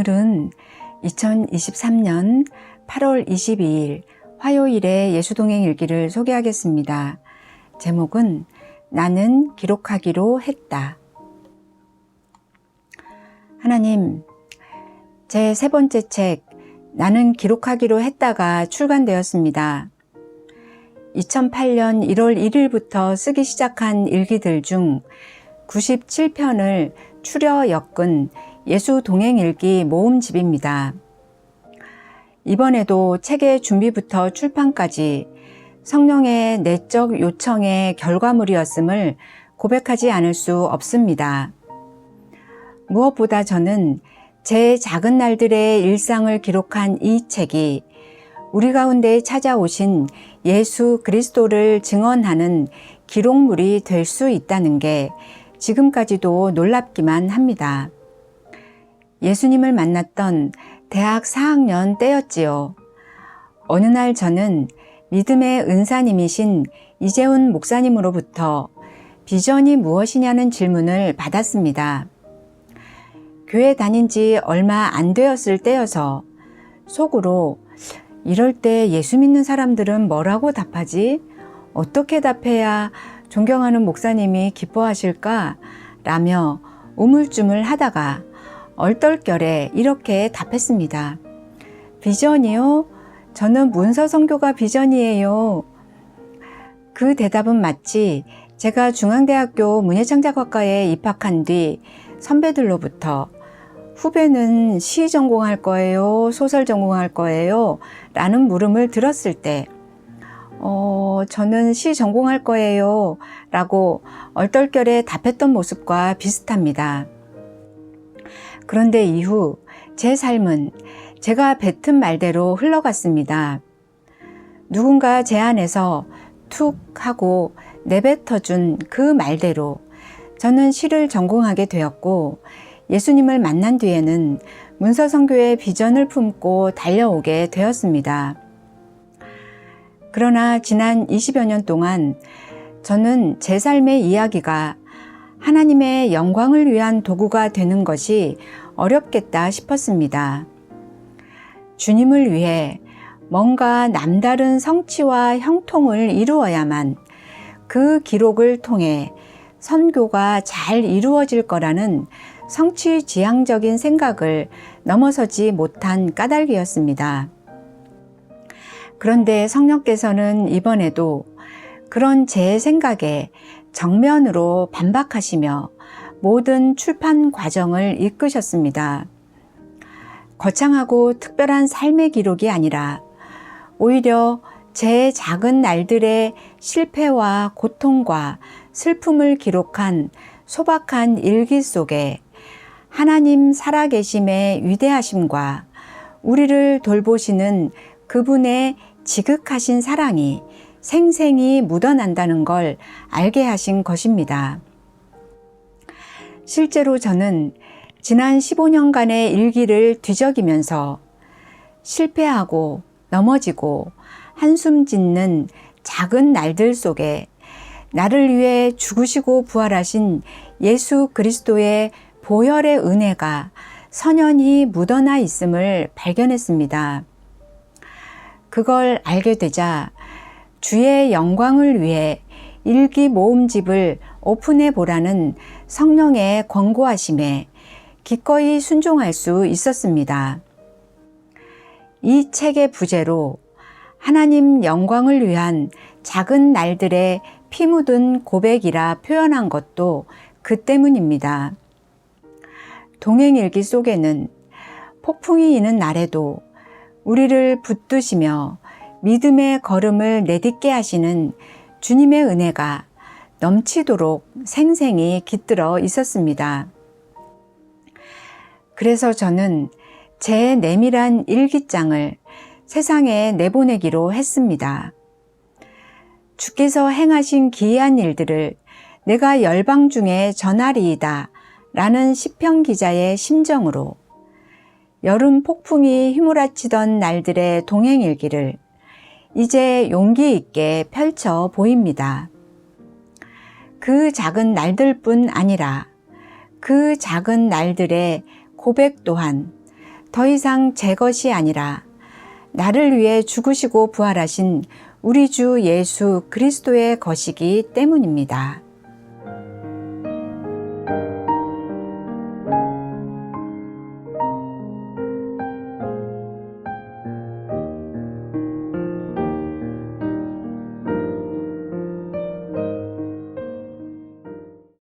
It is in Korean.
오늘은 2023년 8월 22일 화요일의 예수동행 일기를 소개하겠습니다. 제목은 나는 기록하기로 했다. 하나님, 제 세 번째 책 나는 기록하기로 했다가 출간되었습니다. 2008년 1월 1일부터 쓰기 시작한 일기들 중 97편을 추려 엮은 예수동행일기 모음집입니다. 이번에도 책의 준비부터 출판까지 성령의 내적 요청의 결과물이었음을 고백하지 않을 수 없습니다. 무엇보다 저는 제 작은 날들의 일상을 기록한 이 책이 우리 가운데 찾아오신 예수 그리스도를 증언하는 기록물이 될 수 있다는 게 지금까지도 놀랍기만 합니다. 예수님을 만났던 대학 4학년 때였지요. 어느 날 저는 믿음의 은사님이신 이재훈 목사님으로부터 비전이 무엇이냐는 질문을 받았습니다. 교회 다닌 지 얼마 안 되었을 때여서 속으로 이럴 때 예수 믿는 사람들은 뭐라고 답하지? 어떻게 답해야 존경하는 목사님이 기뻐하실까? 라며 우물쭈물 하다가 얼떨결에 이렇게 답했습니다. 비전이요? 저는 문서 선교가 비전이에요. 그 대답은 마치 제가 중앙대학교 문예창작학과에 입학한 뒤 선배들로부터 후배는 시 전공할 거예요? 소설 전공할 거예요? 라는 물음을 들었을 때 저는 시 전공할 거예요 라고 얼떨결에 답했던 모습과 비슷합니다. 그런데 이후 제 삶은 제가 뱉은 말대로 흘러갔습니다. 누군가 제 안에서 툭 하고 내뱉어준 그 말대로 저는 시를 전공하게 되었고 예수님을 만난 뒤에는 문서 선교의 비전을 품고 달려오게 되었습니다. 그러나 지난 20여 년 동안 저는 제 삶의 이야기가 하나님의 영광을 위한 도구가 되는 것이 어렵겠다 싶었습니다. 주님을 위해 뭔가 남다른 성취와 형통을 이루어야만 그 기록을 통해 선교가 잘 이루어질 거라는 성취지향적인 생각을 넘어서지 못한 까닭이었습니다. 그런데 성령께서는 이번에도 그런 제 생각에 정면으로 반박하시며 모든 출판 과정을 이끄셨습니다. 거창하고 특별한 삶의 기록이 아니라 오히려 제 작은 날들의 실패와 고통과 슬픔을 기록한 소박한 일기 속에 하나님 살아계심의 위대하심과 우리를 돌보시는 그분의 지극하신 사랑이 생생히 묻어난다는 걸 알게 하신 것입니다. 실제로 저는 지난 15년간의 일기를 뒤적이면서 실패하고 넘어지고 한숨 짓는 작은 날들 속에 나를 위해 죽으시고 부활하신 예수 그리스도의 보혈의 은혜가 선연히 묻어나 있음을 발견했습니다. 그걸 알게 되자 주의 영광을 위해 일기 모음집을 오픈해 보라는 성령의 권고하심에 기꺼이 순종할 수 있었습니다. 이 책의 부제로 하나님 영광을 위한 작은 날들의 피 묻은 고백이라 표현한 것도 그 때문입니다. 동행일기 속에는 폭풍이 이는 날에도 우리를 붙드시며 믿음의 걸음을 내딛게 하시는 주님의 은혜가 넘치도록 생생히 깃들어 있었습니다. 그래서 저는 제 내밀한 일기장을 세상에 내보내기로 했습니다. 주께서 행하신 기이한 일들을 내가 열방 중에 전하리이다 라는 시편 기자의 심정으로 여름 폭풍이 휘몰아치던 날들의 동행일기를 이제 용기 있게 펼쳐 보입니다. 그 작은 날들뿐 아니라 그 작은 날들의 고백 또한 더 이상 제 것이 아니라 나를 위해 죽으시고 부활하신 우리 주 예수 그리스도의 것이기 때문입니다.